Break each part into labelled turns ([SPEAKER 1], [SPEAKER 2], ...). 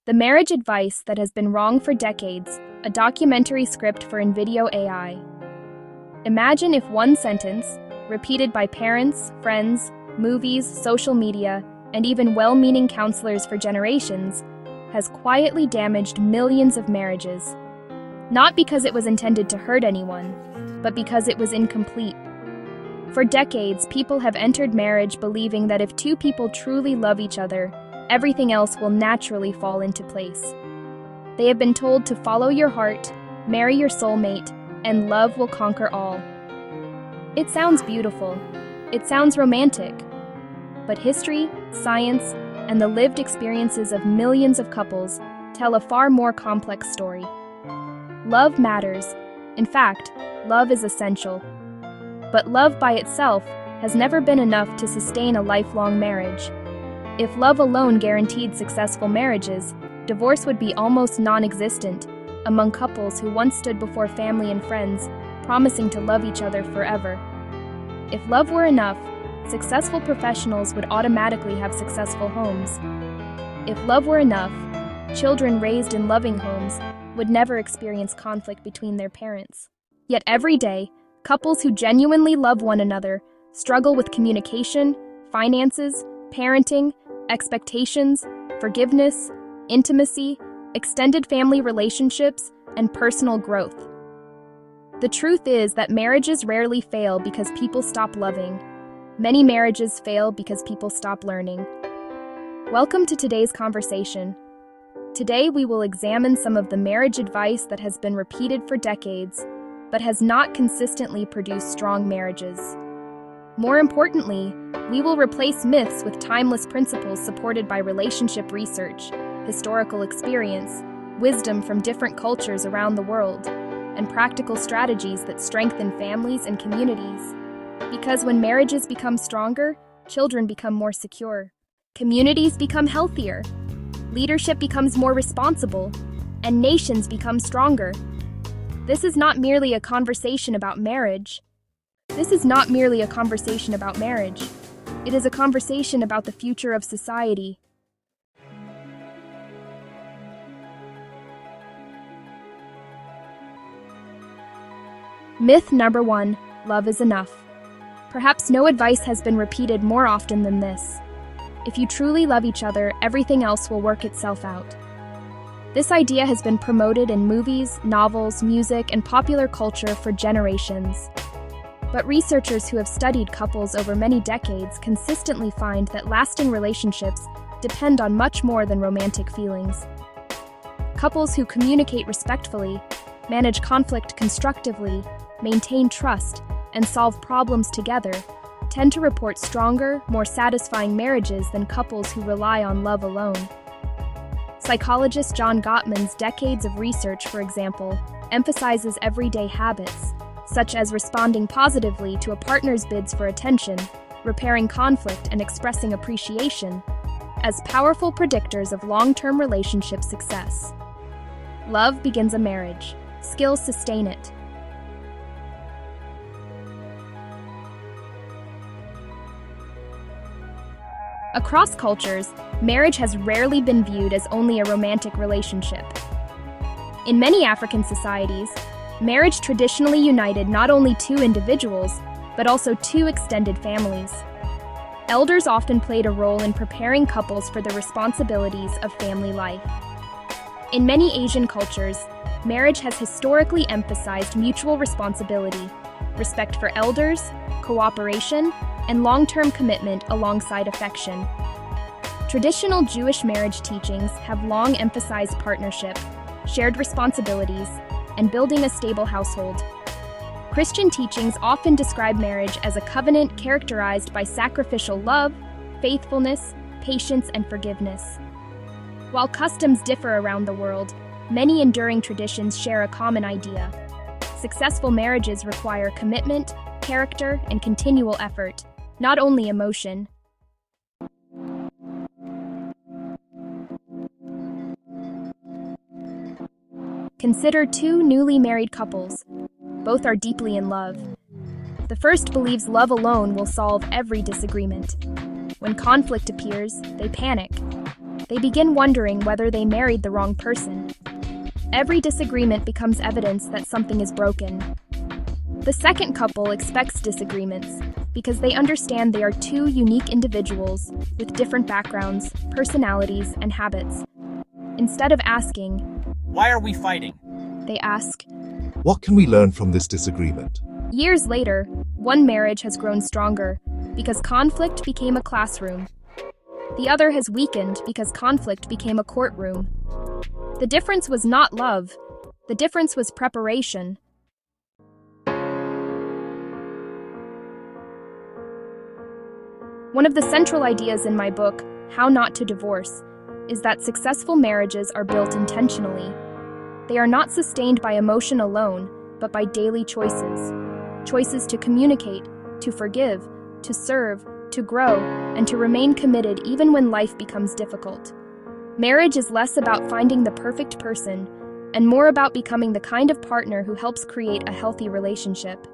[SPEAKER 1] The Marriage Advice That Has Been Wrong for Decades, a documentary script for InVideo AI. Imagine if one sentence, repeated by parents, friends, movies, social media, and even well-meaning counselors for generations, has quietly damaged millions of marriages. Not because it was intended to hurt anyone, but because it was incomplete. For decades, people have entered marriage believing that if two people truly love each other, everything else will naturally fall into place. They have been told to follow your heart, marry your soulmate, and love will conquer all. It sounds beautiful. It sounds romantic. But history, science, and the lived experiences of millions of couples tell a far more complex story. Love matters. In fact, love is essential. But love by itself has never been enough to sustain a lifelong marriage. If love alone guaranteed successful marriages, divorce would be almost non-existent among couples who once stood before family and friends, promising to love each other forever. If love were enough, successful professionals would automatically have successful homes. If love were enough, children raised in loving homes would never experience conflict between their parents. Yet every day, couples who genuinely love one another struggle with communication, finances, parenting, expectations, forgiveness, intimacy, extended family relationships, and personal growth. The truth is that marriages rarely fail because people stop loving. Many marriages fail because people stop learning. Welcome to today's conversation. Today we will examine some of the marriage advice that has been repeated for decades, but has not consistently produced strong marriages. More importantly, we will replace myths with timeless principles supported by relationship research, historical experience, wisdom from different cultures around the world, and practical strategies that strengthen families and communities. Because when marriages become stronger, children become more secure, communities become healthier, leadership becomes more responsible, and nations become stronger. This is not merely a conversation about marriage. It is a conversation about the future of society. Myth number 1, love is enough. Perhaps no advice has been repeated more often than this. If you truly love each other, everything else will work itself out. This idea has been promoted in movies, novels, music, and popular culture for generations. But researchers who have studied couples over many decades consistently find that lasting relationships depend on much more than romantic feelings. Couples who communicate respectfully, manage conflict constructively, maintain trust, and solve problems together tend to report stronger, more satisfying marriages than couples who rely on love alone. Psychologist John Gottman's decades of research, for example, emphasizes everyday habits, such as responding positively to a partner's bids for attention, repairing conflict, and expressing appreciation, as powerful predictors of long-term relationship success. Love begins a marriage. Skills sustain it. Across cultures, marriage has rarely been viewed as only a romantic relationship. In many African societies, marriage traditionally united not only two individuals, but also two extended families. Elders often played a role in preparing couples for the responsibilities of family life. In many Asian cultures, marriage has historically emphasized mutual responsibility, respect for elders, cooperation, and long-term commitment alongside affection. Traditional Jewish marriage teachings have long emphasized partnership, shared responsibilities, and building a stable household. Christian teachings often describe marriage as a covenant characterized by sacrificial love, faithfulness, patience, and forgiveness. While customs differ around the world, many enduring traditions share a common idea. Successful marriages require commitment, character, and continual effort, not only emotion. Consider two newly married couples. Both are deeply in love. The first believes love alone will solve every disagreement. When conflict appears, they panic. They begin wondering whether they married the wrong person. Every disagreement becomes evidence that something is broken. The second couple expects disagreements because they understand they are two unique individuals with different backgrounds, personalities, and habits. Instead of asking,
[SPEAKER 2] "Why are we fighting?"
[SPEAKER 1] they ask,
[SPEAKER 3] "What can we learn from this disagreement?"
[SPEAKER 1] Years later, one marriage has grown stronger because conflict became a classroom. The other has weakened because conflict became a courtroom. The difference was not love. The difference was preparation. One of the central ideas in my book, How Not to Divorce, is that successful marriages are built intentionally. They are not sustained by emotion alone, but by daily choices. Choices to communicate, to forgive, to serve, to grow, and to remain committed even when life becomes difficult. Marriage is less about finding the perfect person and more about becoming the kind of partner who helps create a healthy relationship.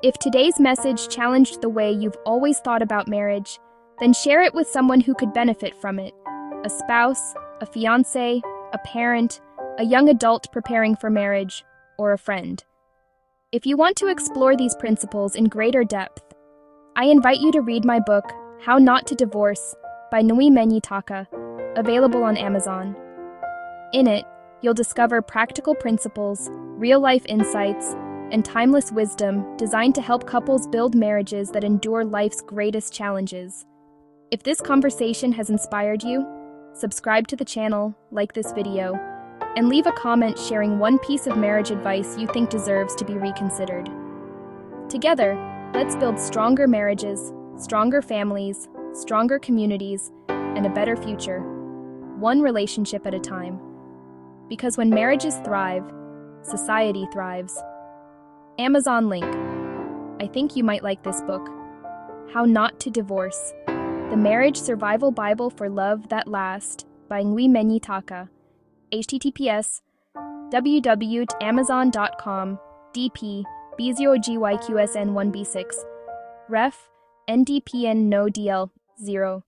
[SPEAKER 1] If today's message challenged the way you've always thought about marriage, then share it with someone who could benefit from it. A spouse, a fiancé, a parent, a young adult preparing for marriage, or a friend. If you want to explore these principles in greater depth, I invite you to read my book, How Not to Divorce, by Ngwi Menyi Taka, available on Amazon. In it, you'll discover practical principles, real-life insights, and timeless wisdom designed to help couples build marriages that endure life's greatest challenges. If this conversation has inspired you, subscribe to the channel, like this video, and leave a comment sharing one piece of marriage advice you think deserves to be reconsidered. Together, let's build stronger marriages, stronger families, stronger communities, and a better future, one relationship at a time. Because when marriages thrive, society thrives. Amazon link. I think you might like this book. How Not to Divorce, The Marriage Survival Bible for Love That Lasts by Ngwi Menyi Taka. https www.amazon.com dp B0GYQSN1B6 ref NDPN no DL 0